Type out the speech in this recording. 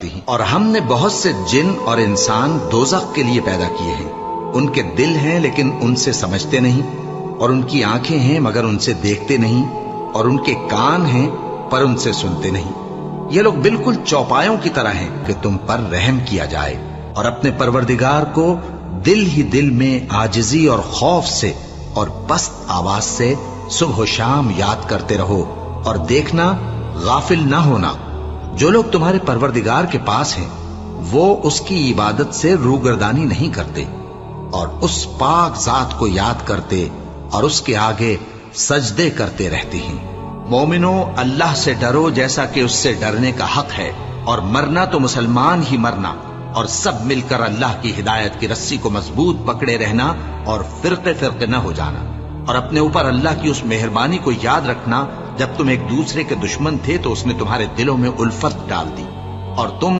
ہیں۔ اور ہم نے بہت سے جن اور انسان دوزخ کے لیے پیدا کیے ہیں، ان کے دل ہیں لیکن ان سے سمجھتے نہیں، اور ان کی آنکھیں ہیں مگر ان سے دیکھتے نہیں، اور ان کے کان ہیں پر ان سے سنتے نہیں۔ یہ لوگ بالکل چوپایوں کی طرح ہیں کہ تم پر رحم کیا جائے، اور اپنے پروردگار کو دل ہی دل میں عاجزی اور خوف سے اور پست آواز سے صبح و شام یاد کرتے رہو، اور دیکھنا غافل نہ ہونا۔ جو لوگ تمہارے پروردگار کے پاس ہیں وہ اس کی عبادت سے روگردانی نہیں کرتے، اور اس پاک ذات کو یاد کرتے اور اس کے آگے سجدے کرتے رہتے ہیں۔ مومنو، اللہ سے ڈرو جیسا کہ اس سے ڈرنے کا حق ہے، اور مرنا تو مسلمان ہی مرنا، اور سب مل کر اللہ کی ہدایت کی رسی کو مضبوط پکڑے رہنا اور فرقے فرقے نہ ہو جانا، اور اپنے اوپر اللہ کی اس مہربانی کو یاد رکھنا جب تم ایک دوسرے کے دشمن تھے تو اس نے تمہارے دلوں میں الفت ڈال دی، اور تم